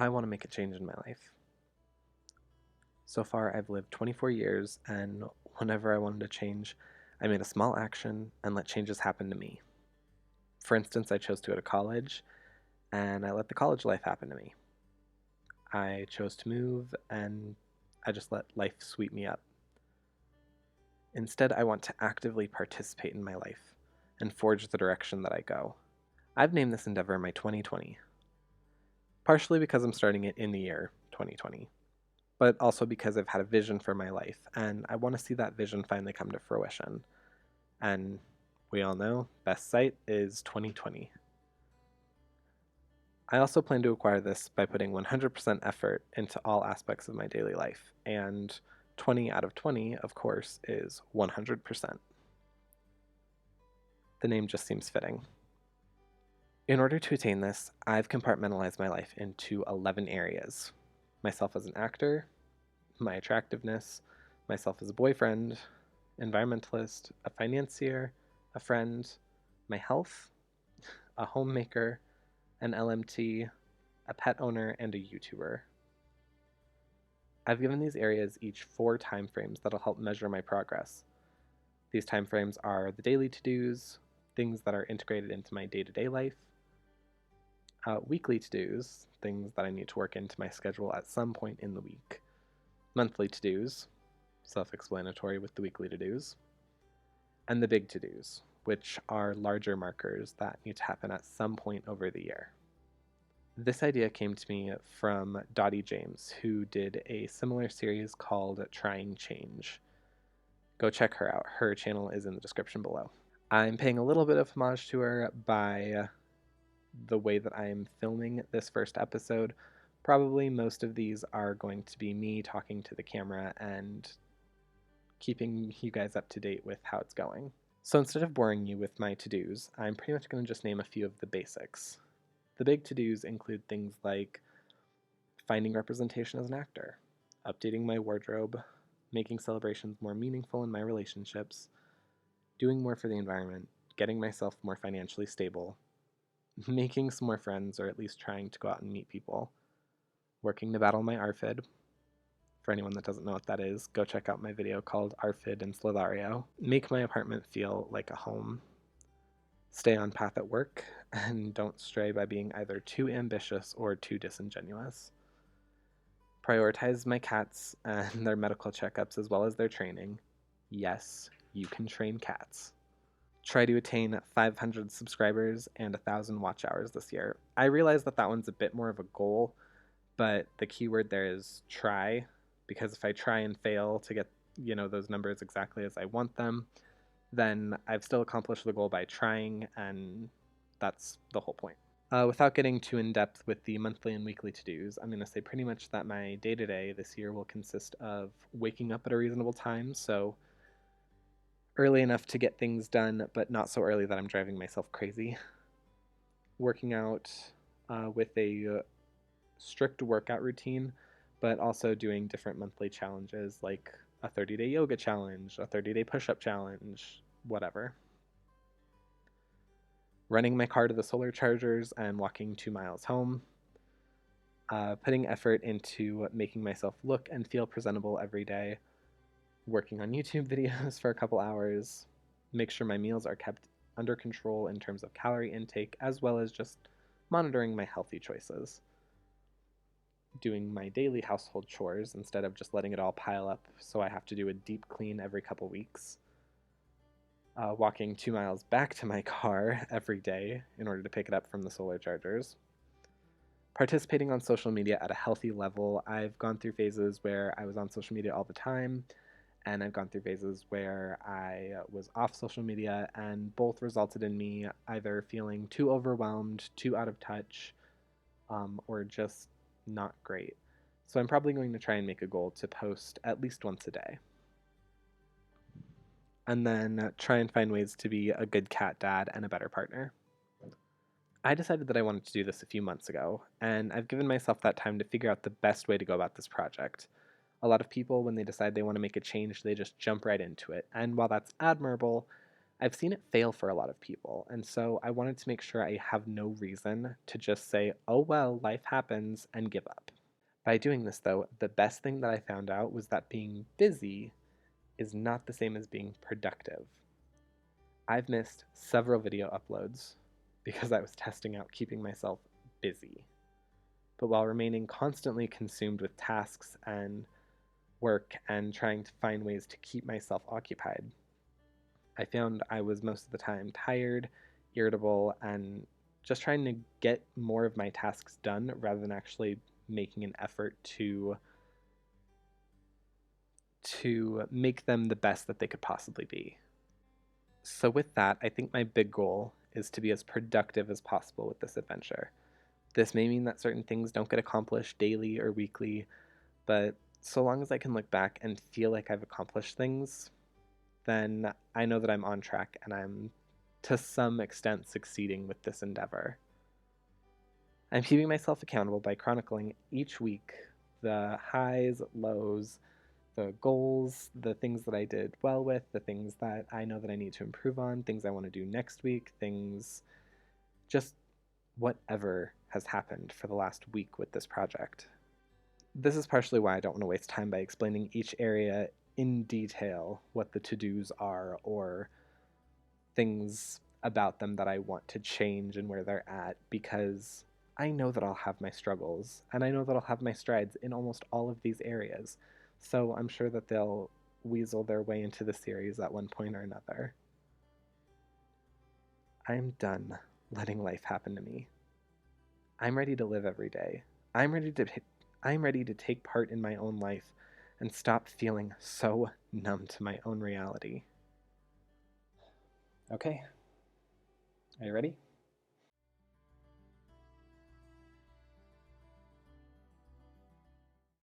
I want to make a change in my life. So far, I've lived 24 years, and whenever I wanted to change, I made a small action and let changes happen to me. For instance, I chose to go to college, and I let the college life happen to me. I chose to move, and I just let life sweep me up. Instead, I want to actively participate in my life and forge the direction that I go. I've named this endeavor my 2020, partially because I'm starting it in the year 2020, but also because I've had a vision for my life, and I want to see that vision finally come to fruition. And we all know, best site is 2020. I also plan to acquire this by putting 100% effort into all aspects of my daily life, and 20 out of 20, of course, is 100%. The name just seems fitting. In order to attain this, I've compartmentalized my life into 11 areas: myself as an actor, my attractiveness, myself as a boyfriend, environmentalist, a financier, a friend, my health, a homemaker, an LMT, a pet owner, and a YouTuber. I've given these areas each 4 timeframes that'll help measure my progress. These timeframes are the daily to-dos, things that are integrated into my day-to-day life, weekly to-dos, things that I need to work into my schedule at some point in the week, monthly to-dos, self-explanatory with the weekly to-dos, and the big to-dos, which are larger markers that need to happen at some point over the year. This idea came to me from Dottie James, who did a similar series called Trying Change. Go check her out. Her channel is in the description below. I'm paying a little bit of homage to her by the way that I'm filming this first episode. Probably most of these are going to be me talking to the camera and keeping you guys up to date with how it's going. So instead of boring you with my to-dos, I'm pretty much going to just name a few of the basics. The big to-dos include things like finding representation as an actor, updating my wardrobe, making celebrations more meaningful in my relationships, doing more for the environment, getting myself more financially stable, making some more friends, or at least trying to go out and meet people, working to battle my ARFID. For anyone that doesn't know what that is, go check out my video called ARFID and Slithario. Make my apartment feel like a home. Stay on path at work, and don't stray by being either too ambitious or too disingenuous. Prioritize my cats and their medical checkups as well as their training. Yes, you can train cats. Try to attain 500 subscribers and 1,000 watch hours this year. I realize that one's a bit more of a goal, but the keyword there is try, because if I try and fail to get, those numbers exactly as I want them, then I've still accomplished the goal by trying, and that's the whole point. Without getting too in-depth with the monthly and weekly to-dos, I'm going to say pretty much that my day-to-day this year will consist of waking up at a reasonable time, so early enough to get things done, but not so early that I'm driving myself crazy. Working out with a strict workout routine, but also doing different monthly challenges like a 30-day yoga challenge, a 30-day push-up challenge, whatever. Running my car to the solar chargers and walking 2 miles home. Putting effort into making myself look and feel presentable every day. Working on YouTube videos for a couple hours. Make sure my meals are kept under control in terms of calorie intake, as well as just monitoring my healthy choices. Doing my daily household chores instead of just letting it all pile up, so I have to do a deep clean every couple weeks. Walking 2 miles back to my car every day in order to pick it up from the solar chargers. Participating on social media at a healthy level. I've gone through phases where I was on social media all the time, and I've gone through phases where I was off social media, and both resulted in me either feeling too overwhelmed, too out of touch, or just not great. So I'm probably going to try and make a goal to post at least once a day. And then try and find ways to be a good cat dad and a better partner. I decided that I wanted to do this a few months ago, and I've given myself that time to figure out the best way to go about this project. A lot of people, when they decide they want to make a change, they just jump right into it, and while that's admirable, I've seen it fail for a lot of people, and so I wanted to make sure I have no reason to just say, oh well, life happens, and give up. By doing this, though, the best thing that I found out was that being busy is not the same as being productive. I've missed several video uploads because I was testing out keeping myself busy. But while remaining constantly consumed with tasks and work and trying to find ways to keep myself occupied, I found I was most of the time tired, irritable, and just trying to get more of my tasks done rather than actually making an effort to make them the best that they could possibly be. So with that, I think my big goal is to be as productive as possible with this adventure. This may mean that certain things don't get accomplished daily or weekly, but so long as I can look back and feel like I've accomplished things, then I know that I'm on track and I'm to some extent succeeding with this endeavor. I'm keeping myself accountable by chronicling each week the highs, lows, the goals, the things that I did well with, the things that I know that I need to improve on, things I want to do next week, things just whatever has happened for the last week with this project. This is partially why I don't want to waste time by explaining each area in detail, what the to-dos are, or things about them that I want to change and where they're at, because I know that I'll have my struggles, and I know that I'll have my strides in almost all of these areas. So I'm sure that they'll weasel their way into the series at one point or another. I'm done letting life happen to me. I'm ready to live every day. I'm ready to I'm ready to take part in my own life and stop feeling so numb to my own reality. Okay. Are you ready?